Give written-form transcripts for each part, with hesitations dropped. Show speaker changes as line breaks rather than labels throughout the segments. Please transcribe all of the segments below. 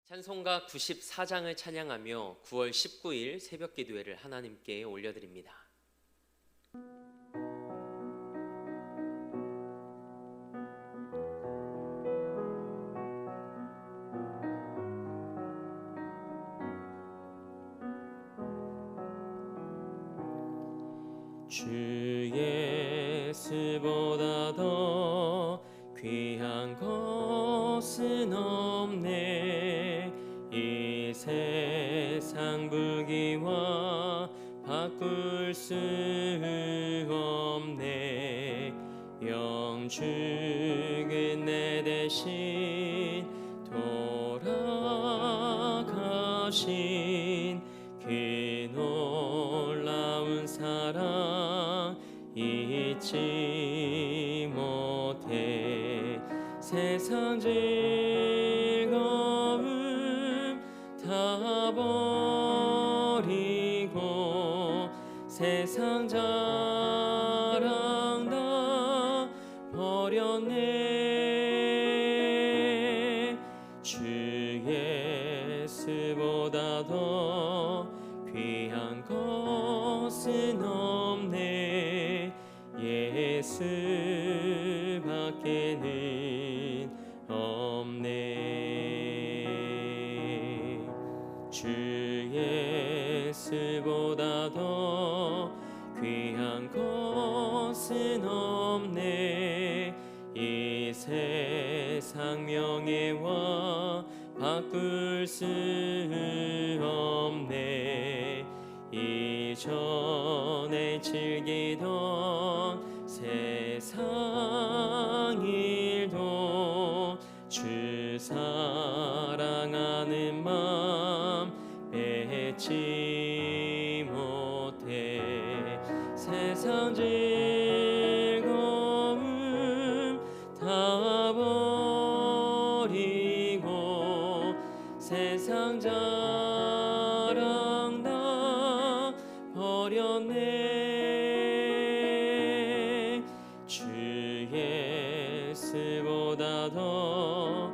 찬송가 94장을 찬양하며 9월 19일 새벽 기도회를 하나님께 올려드립니다. 주 예수보다 더 귀한 것은 없네. 이 세상 부귀와 바꿀 수 없네. 영죽은 내 대신 돌아가신 그 놀라운 사랑 잊지 못해. 세상 즐거움 다 버리고 세상 자랑 다 버렸네. 주 예수보다 더 귀한 것은 없네. 예수밖에는 없네. 주 예수보다 더 귀한 것은 없네. 이 세상 명예와 바꿀 수 없네. 이전에 즐기던 세상 일도 주 사랑하는 마음 뺏지 못해. 세상 즐거움 다 버리고 세상 자랑 다 버렸네. 주 예수보다 더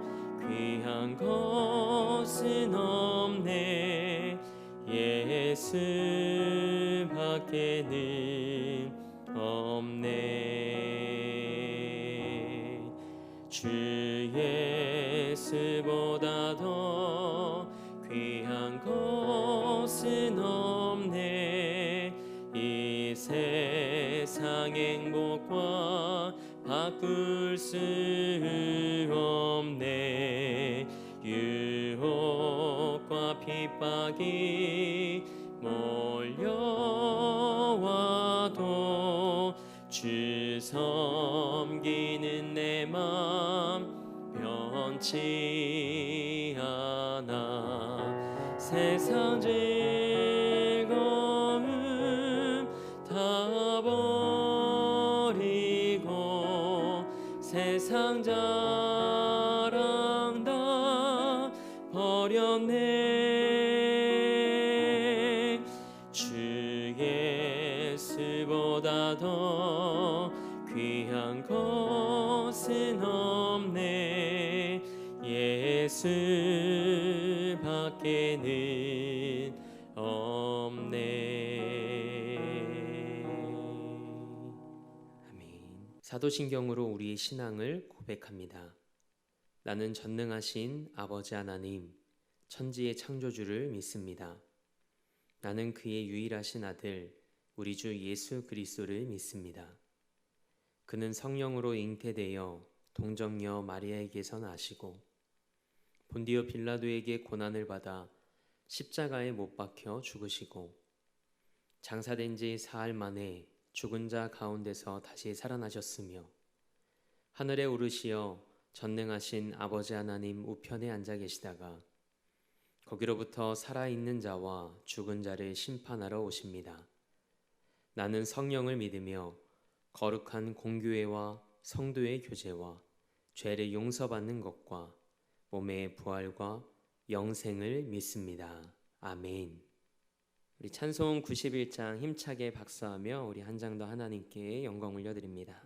귀한 것은 없네. 예수밖에는 없네. 주 예수보다 더 귀한 것은 없네. 이 세상 행복과 바꿀 수 없네. 유혹과 핍박이 몰려와도 주 섬기는 내 맘 변치 않아. 세상 즐거움 다 버리고 세상 자랑 다 버렸네. 주 예수보다 더 귀한 것은 없네. 예수밖에는 없네. 아멘. 사도신경으로 우리의 신앙을 고백합니다. 나는 전능하신 아버지 하나님, 천지의 창조주를 믿습니다. 나는 그의 유일하신 아들, 우리 주 예수 그리스도를 믿습니다. 그는 성령으로 잉태되어 동정녀 마리아에게서 나시고 본디오 빌라도에게 고난을 받아 십자가에 못 박혀 죽으시고 장사된 지 사흘 만에 죽은 자 가운데서 다시 살아나셨으며 하늘에 오르시어 전능하신 아버지 하나님 우편에 앉아 계시다가 거기로부터 살아있는 자와 죽은 자를 심판하러 오십니다. 나는 성령을 믿으며 거룩한 공교회와 성도의 교제와 죄를 용서받는 것과 몸의 부활과 영생을 믿습니다. 아멘. 우리 찬송 91장 힘차게 박수하며 우리 한 장 더 하나님께 영광 올려드립니다.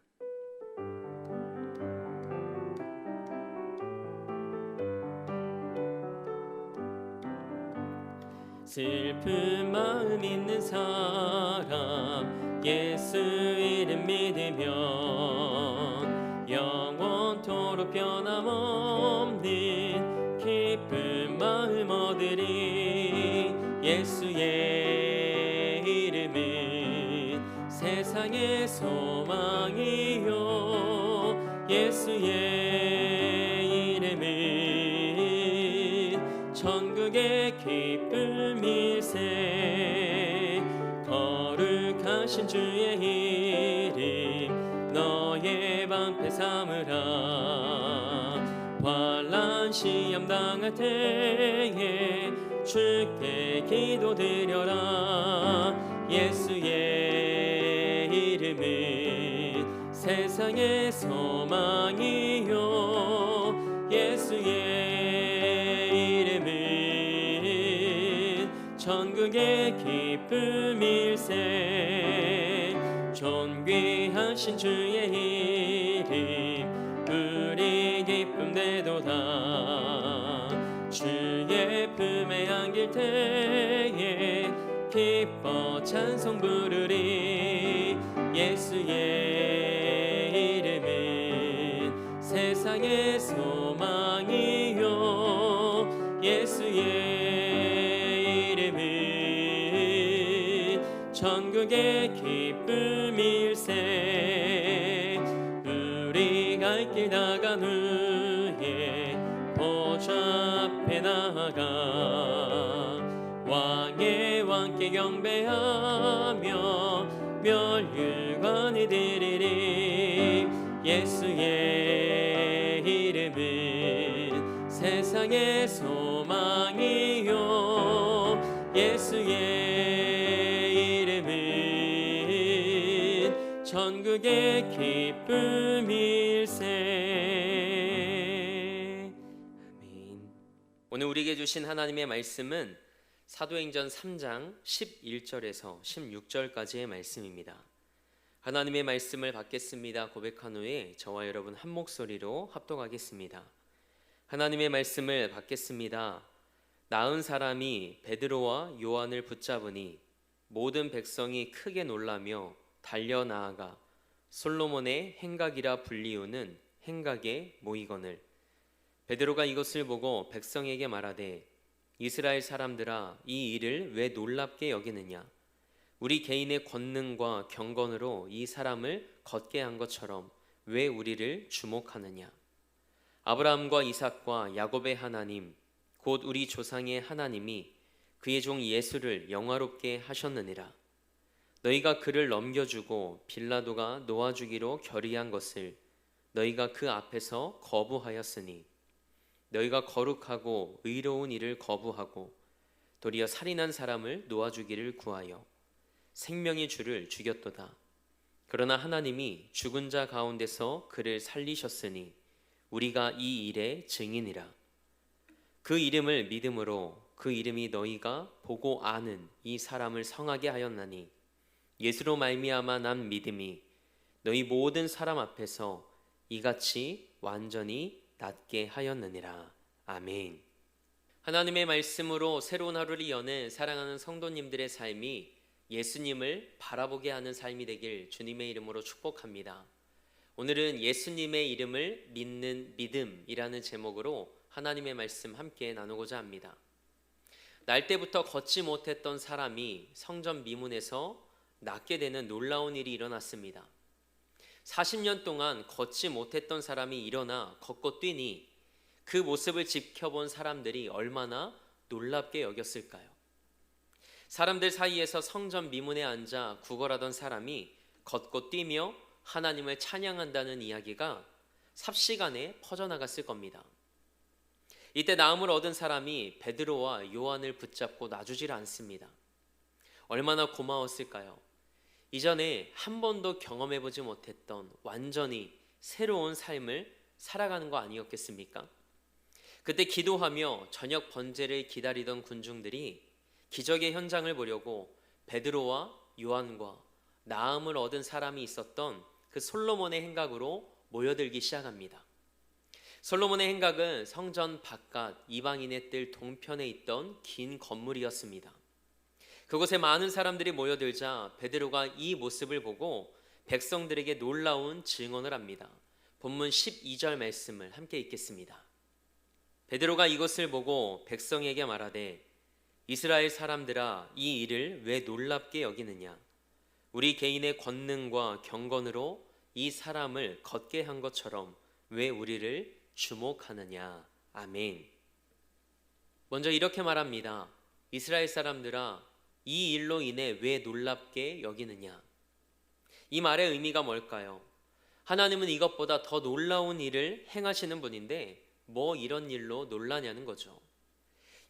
슬픈 마음 있는 사람 예수 이름 믿으면 영원토록 변함없는 기쁜 마음 얻으리. 예수의 이름은 세상의 소망이요 예수의 이름은 천국의 기쁨일세. 거룩하신 주의 이름 너의 방패 삼으라. 환난 시험 당할 때에 주께 기도드려라. 예수의 이름은 세상의 소망이요 예수의 이름은 천국의 기쁨일세. 존귀하신 주의 이름 우리 기쁨 되도다. 주의 품에 안길 때에 기뻐 찬송 부르리. 예수의 이름은 세상의 소망이요 예수의 이름은 천국의 기쁨일세. 우리 갈 길 나간 후에 보좌 앞에 나아가 왕의 왕께 경배하며 멸류관을 드리리. 예수의 이름은 세상의 소망이요 예수의 이름은 천국의 기쁨일세. 아멘. 오늘 우리에게 주신 하나님의 말씀은 사도행전 3장 11절에서 16절까지의 말씀입니다. 하나님의 말씀을 받겠습니다 고백한 후에 저와 여러분 한 목소리로 합독하겠습니다. 하나님의 말씀을 받겠습니다. 나은 사람이 베드로와 요한을 붙잡으니 모든 백성이 크게 놀라며 달려 나아가 솔로몬의 행각이라 불리우는 행각에 모이거늘. 베드로가 이것을 보고 백성에게 말하되 이스라엘 사람들아 이 일을 왜 놀랍게 여기느냐. 우리 개인의 권능과 경건으로 이 사람을 걷게 한 것처럼 왜 우리를 주목하느냐. 아브라함과 이삭과 야곱의 하나님 곧 우리 조상의 하나님이 그의 종 예수를 영화롭게 하셨느니라. 너희가 그를 넘겨주고 빌라도가 놓아주기로 결의한 것을 너희가 그 앞에서 거부하였으니 너희가 거룩하고 의로운 일을 거부하고 도리어 살인한 사람을 놓아주기를 구하여 생명의 주를 죽였도다. 그러나 하나님이 죽은 자 가운데서 그를 살리셨으니 우리가 이 일의 증인이라. 그 이름을 믿음으로 그 이름이 너희가 보고 아는 이 사람을 성하게 하였나니 예수로 말미암아 난 믿음이 너희 모든 사람 앞에서 이같이 완전히 낫게 하였느니라. 아멘. 하나님의 말씀으로 새로운 하루를 여는 사랑하는 성도님들의 삶이 예수님을 바라보게 하는 삶이 되길 주님의 이름으로 축복합니다. 오늘은 예수님의 이름을 믿는 믿음이라는 제목으로 하나님의 말씀 함께 나누고자 합니다. 날 때부터 걷지 못했던 사람이 성전 미문에서 낫게 되는 놀라운 일이 일어났습니다. 40년 동안 걷지 못했던 사람이 일어나 걷고 뛰니 그 모습을 지켜본 사람들이 얼마나 놀랍게 여겼을까요? 사람들 사이에서 성전 미문에 앉아 구걸하던 사람이 걷고 뛰며 하나님을 찬양한다는 이야기가 삽시간에 퍼져나갔을 겁니다. 이때 나음을 얻은 사람이 베드로와 요한을 붙잡고 놔주질 않습니다. 얼마나 고마웠을까요? 이전에 한 번도 경험해보지 못했던 완전히 새로운 삶을 살아가는 거 아니었겠습니까? 그때 기도하며 저녁 번제를 기다리던 군중들이 기적의 현장을 보려고 베드로와 요한과 나음을 얻은 사람이 있었던 그 솔로몬의 행각으로 모여들기 시작합니다. 솔로몬의 행각은 성전 바깥 이방인의 뜰 동편에 있던 긴 건물이었습니다. 그곳에 많은 사람들이 모여들자 베드로가 이 모습을 보고 백성들에게 놀라운 증언을 합니다. 본문 12절 말씀을 함께 읽겠습니다. 베드로가 이것을 보고 백성에게 말하되 이스라엘 사람들아 이 일을 왜 놀랍게 여기느냐? 우리 개인의 권능과 경건으로 이 사람을 걷게 한 것처럼 왜 우리를 주목하느냐? 아멘. 먼저 이렇게 말합니다. 이스라엘 사람들아 이 일로 인해 왜 놀랍게 여기느냐? 이 말의 의미가 뭘까요? 하나님은 이것보다 더 놀라운 일을 행하시는 분인데 뭐 이런 일로 놀라냐는 거죠.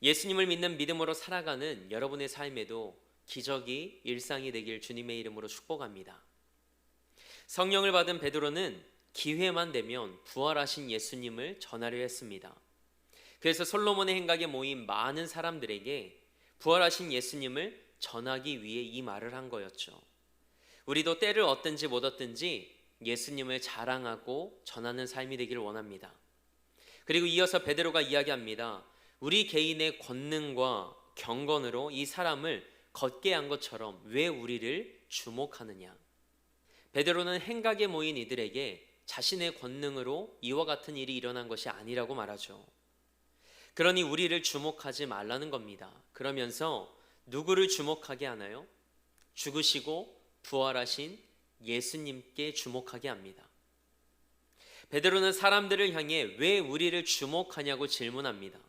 예수님을 믿는 믿음으로 살아가는 여러분의 삶에도 기적이 일상이 되길 주님의 이름으로 축복합니다. 성령을 받은 베드로는 기회만 되면 부활하신 예수님을 전하려 했습니다. 그래서 솔로몬의 행각에 모인 많은 사람들에게 부활하신 예수님을 전하기 위해 이 말을 한 거였죠. 우리도 때를 얻든지 못 얻든지 예수님을 자랑하고 전하는 삶이 되기를 원합니다. 그리고 이어서 베드로가 이야기합니다. 우리 개인의 권능과 경건으로 이 사람을 걷게 한 것처럼 왜 우리를 주목하느냐? 베드로는 행각에 모인 이들에게 자신의 권능으로 이와 같은 일이 일어난 것이 아니라고 말하죠. 그러니 우리를 주목하지 말라는 겁니다. 그러면서 누구를 주목하게 하나요? 죽으시고 부활하신 예수님께 주목하게 합니다. 베드로는 사람들을 향해 왜 우리를 주목하냐고 질문합니다.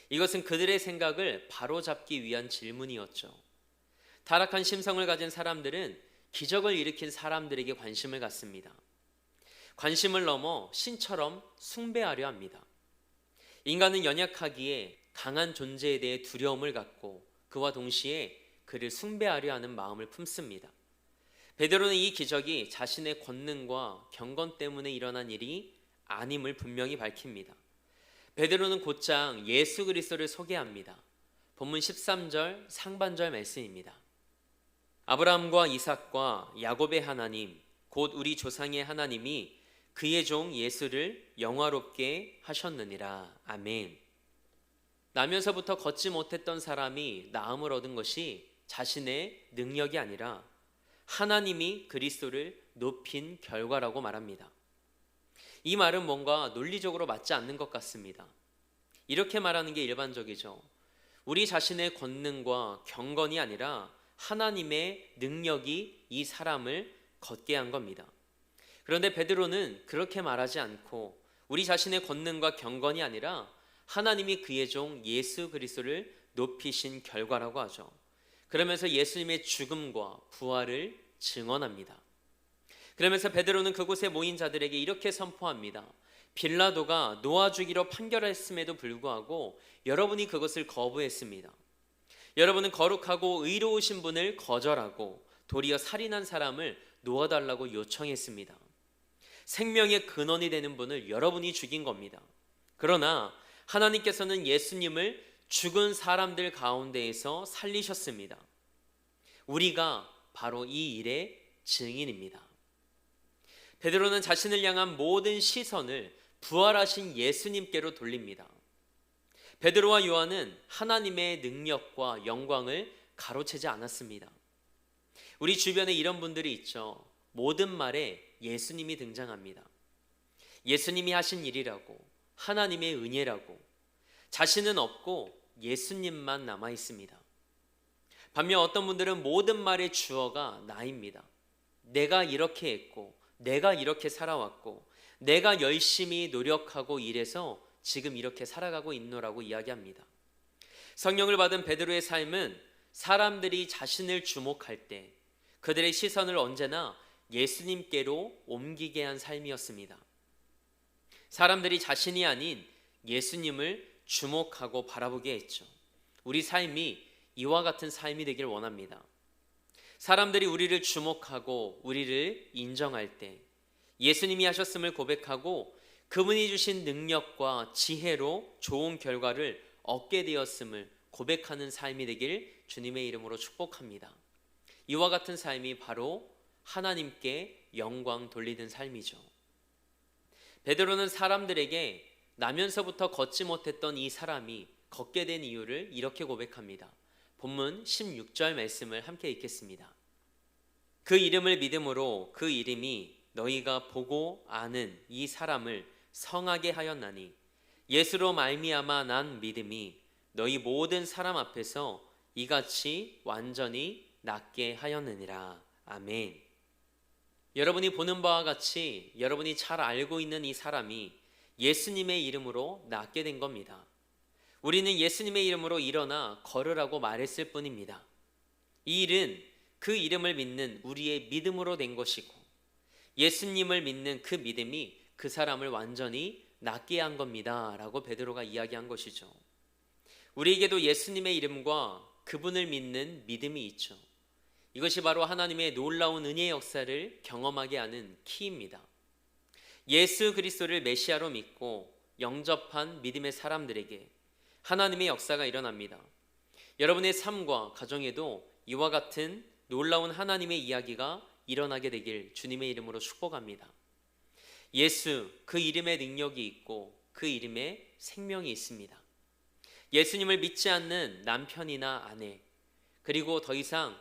이것은 그들의 생각을 바로잡기 위한 질문이었죠. 타락한 심성을 가진 사람들은 기적을 일으킨 사람들에게 관심을 갖습니다. 관심을 넘어 신처럼 숭배하려 합니다. 인간은 연약하기에 강한 존재에 대해 두려움을 갖고 그와 동시에 그를 숭배하려 하는 마음을 품습니다. 베드로는 이 기적이 자신의 권능과 경건 때문에 일어난 일이 아님을 분명히 밝힙니다. 베드로는 곧장 예수 그리스도를 소개합니다. 본문 13절 상반절 말씀입니다. 아브라함과 이삭과 야곱의 하나님 곧 우리 조상의 하나님이 그의 종 예수를 영화롭게 하셨느니라. 아멘. 나면서부터 걷지 못했던 사람이 나음을 얻은 것이 자신의 능력이 아니라 하나님이 그리스도를 높인 결과라고 말합니다. 이 말은 뭔가 논리적으로 맞지 않는 것 같습니다. 이렇게 말하는 게 일반적이죠. 우리 자신의 권능과 경건이 아니라 하나님의 능력이 이 사람을 걷게 한 겁니다. 그런데 베드로는 그렇게 말하지 않고 우리 자신의 권능과 경건이 아니라 하나님이 그의 종 예수 그리스도를 높이신 결과라고 하죠. 그러면서 예수님의 죽음과 부활을 증언합니다. 그러면서 베드로는 그곳에 모인 자들에게 이렇게 선포합니다. 빌라도가 놓아주기로 판결했음에도 불구하고 여러분이 그것을 거부했습니다. 여러분은 거룩하고 의로우신 분을 거절하고 도리어 살인한 사람을 놓아달라고 요청했습니다. 생명의 근원이 되는 분을 여러분이 죽인 겁니다. 그러나 하나님께서는 예수님을 죽은 사람들 가운데에서 살리셨습니다. 우리가 바로 이 일의 증인입니다. 베드로는 자신을 향한 모든 시선을 부활하신 예수님께로 돌립니다. 베드로와 요한은 하나님의 능력과 영광을 가로채지 않았습니다. 우리 주변에 이런 분들이 있죠. 모든 말에 예수님이 등장합니다. 예수님이 하신 일이라고, 하나님의 은혜라고, 자신은 없고 예수님만 남아 있습니다. 반면 어떤 분들은 모든 말의 주어가 나입니다. 내가 이렇게 했고, 내가 이렇게 살아왔고, 내가 열심히 노력하고 일해서 지금 이렇게 살아가고 있노라고 이야기합니다. 성령을 받은 베드로의 삶은 사람들이 자신을 주목할 때 그들의 시선을 언제나 예수님께로 옮기게 한 삶이었습니다. 사람들이 자신이 아닌 예수님을 주목하고 바라보게 했죠. 우리 삶이 이와 같은 삶이 되길 원합니다. 사람들이 우리를 주목하고 우리를 인정할 때 예수님이 하셨음을 고백하고 그분이 주신 능력과 지혜로 좋은 결과를 얻게 되었음을 고백하는 삶이 되길 주님의 이름으로 축복합니다. 이와 같은 삶이 바로 하나님께 영광 돌리는 삶이죠. 베드로는 사람들에게 나면서부터 걷지 못했던 이 사람이 걷게 된 이유를 이렇게 고백합니다. 본문 16절 말씀을 함께 읽겠습니다. 그 이름을 믿음으로 그 이름이 너희가 보고 아는 이 사람을 성하게 하였나니 예수로 말미암아 난 믿음이 너희 모든 사람 앞에서 이같이 완전히 낫게 하였느니라. 아멘. 여러분이 보는 바와 같이 여러분이 잘 알고 있는 이 사람이 예수님의 이름으로 낫게 된 겁니다. 우리는 예수님의 이름으로 일어나 걸으라고 말했을 뿐입니다. 이 일은 그 이름을 믿는 우리의 믿음으로 된 것이고 예수님을 믿는 그 믿음이 그 사람을 완전히 낫게 한 겁니다 라고 베드로가 이야기한 것이죠. 우리에게도 예수님의 이름과 그분을 믿는 믿음이 있죠. 이것이 바로 하나님의 놀라운 은혜의 역사를 경험하게 하는 키입니다. 예수 그리스도를 메시아로 믿고 영접한 믿음의 사람들에게 하나님의 역사가 일어납니다. 여러분의 삶과 가정에도 이와 같은 놀라운 하나님의 이야기가 일어나게 되길 주님의 이름으로 축복합니다. 예수, 그 이름의 능력이 있고 그 이름에 생명이 있습니다. 예수님을 믿지 않는 남편이나 아내, 그리고 더 이상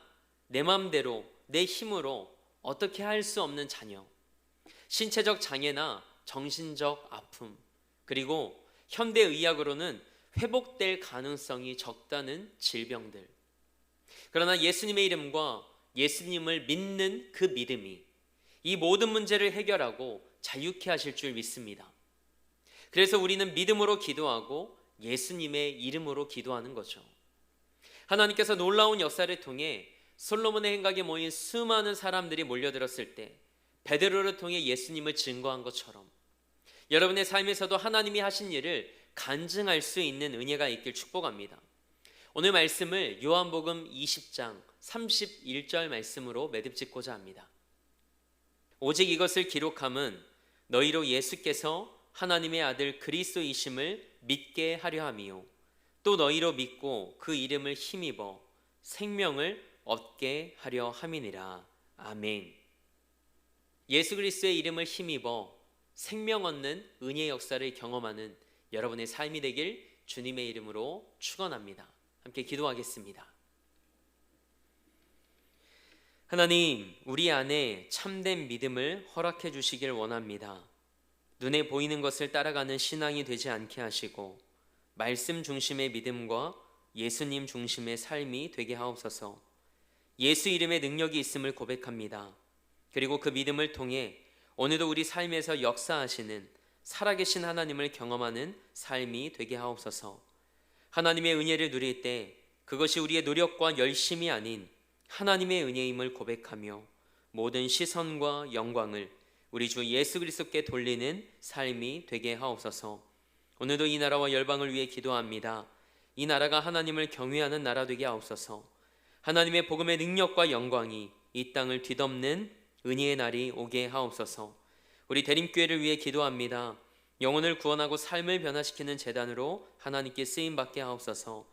내 마음대로 내 힘으로 어떻게 할 수 없는 자녀, 신체적 장애나 정신적 아픔, 그리고 현대의학으로는 회복될 가능성이 적다는 질병들. 그러나 예수님의 이름과 예수님을 믿는 그 믿음이 이 모든 문제를 해결하고 자유케 하실 줄 믿습니다. 그래서 우리는 믿음으로 기도하고 예수님의 이름으로 기도하는 거죠. 하나님께서 놀라운 역사를 통해 솔로몬의 행각에 모인 수많은 사람들이 몰려들었을 때 베드로를 통해 예수님을 증거한 것처럼 여러분의 삶에서도 하나님이 하신 일을 간증할 수 있는 은혜가 있길 축복합니다. 오늘 말씀을 요한복음 20장 31절 말씀으로 매듭짓고자 합니다. 오직 이것을 기록함은 너희로 예수께서 하나님의 아들 그리스도이심을 믿게 하려 함이요 또 너희로 믿고 그 이름을 힘입어 생명을 얻게 하려 함이니라. 아멘. 예수 그리스도의 이름을 힘입어 생명 얻는 은혜의 역사를 경험하는 여러분의 삶이 되길 주님의 이름으로 축원합니다. 함께 기도하겠습니다. 하나님, 우리 안에 참된 믿음을 허락해 주시길 원합니다. 눈에 보이는 것을 따라가는 신앙이 되지 않게 하시고 말씀 중심의 믿음과 예수님 중심의 삶이 되게 하옵소서. 예수 이름의 능력이 있음을 고백합니다. 그리고 그 믿음을 통해 오늘도 우리 삶에서 역사하시는 살아계신 하나님을 경험하는 삶이 되게 하옵소서. 하나님의 은혜를 누릴 때 그것이 우리의 노력과 열심이 아닌 하나님의 은혜임을 고백하며 모든 시선과 영광을 우리 주 예수 그리스도께 돌리는 삶이 되게 하옵소서. 오늘도 이 나라와 열방을 위해 기도합니다. 이 나라가 하나님을 경외하는 나라 되게 하옵소서. 하나님의 복음의 능력과 영광이 이 땅을 뒤덮는 은혜의 날이 오게 하옵소서. 우리 대림교회를 위해 기도합니다. 영혼을 구원하고 삶을 변화시키는 재단으로 하나님께 쓰임받게 하옵소서.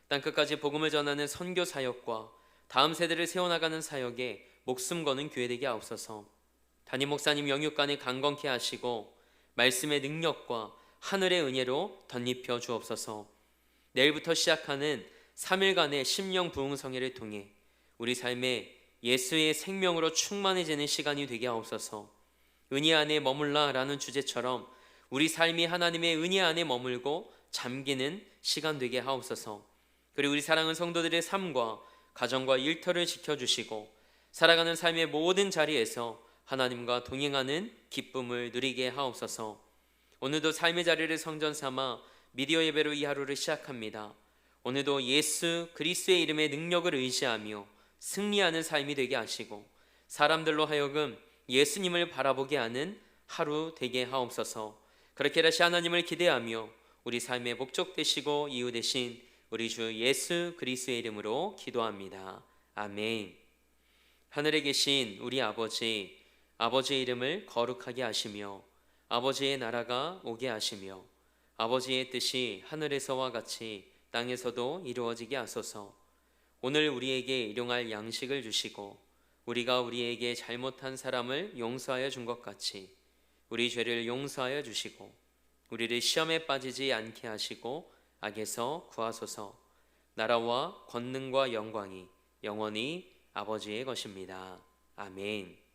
땅끝까지 복음을 전하는 선교 사역과 다음 세대를 세워나가는 사역에 목숨 거는 교회 되게 하옵소서. 담임 목사님 영육간에 강건케 하시고 말씀의 능력과 하늘의 은혜로 덧입혀 주옵소서. 내일부터 시작하는 3일간의 심령 부흥성회를 통해 우리 삶에 예수의 생명으로 충만해지는 시간이 되게 하옵소서. 은혜 안에 머물라 라는 주제처럼 우리 삶이 하나님의 은혜 안에 머물고 잠기는 시간 되게 하옵소서. 그리고 우리 사랑하는 성도들의 삶과 가정과 일터를 지켜주시고 살아가는 삶의 모든 자리에서 하나님과 동행하는 기쁨을 누리게 하옵소서. 오늘도 삶의 자리를 성전 삼아 미디어 예배로 이 하루를 시작합니다. 오늘도 예수 그리스도의 이름의 능력을 의지하며 승리하는 삶이 되게 하시고 사람들로 하여금 예수님을 바라보게 하는 하루 되게 하옵소서. 그렇게 다시 하나님을 기대하며 우리 삶의 목적 되시고 이유 되신 우리 주 예수 그리스도의 이름으로 기도합니다. 아멘. 하늘에 계신 우리 아버지, 아버지의 이름을 거룩하게 하시며 아버지의 나라가 오게 하시며 아버지의 뜻이 하늘에서와 같이 땅에서도 이루어지게 하소서. 오늘 우리에게 일용할 양식을 주시고 우리가 우리에게 잘못한 사람을 용서하여 준 것 같이 우리 죄를 용서하여 주시고 우리를 시험에 빠지지 않게 하시고 악에서 구하소서. 나라와 권능과 영광이 영원히 아버지의 것입니다. 아멘.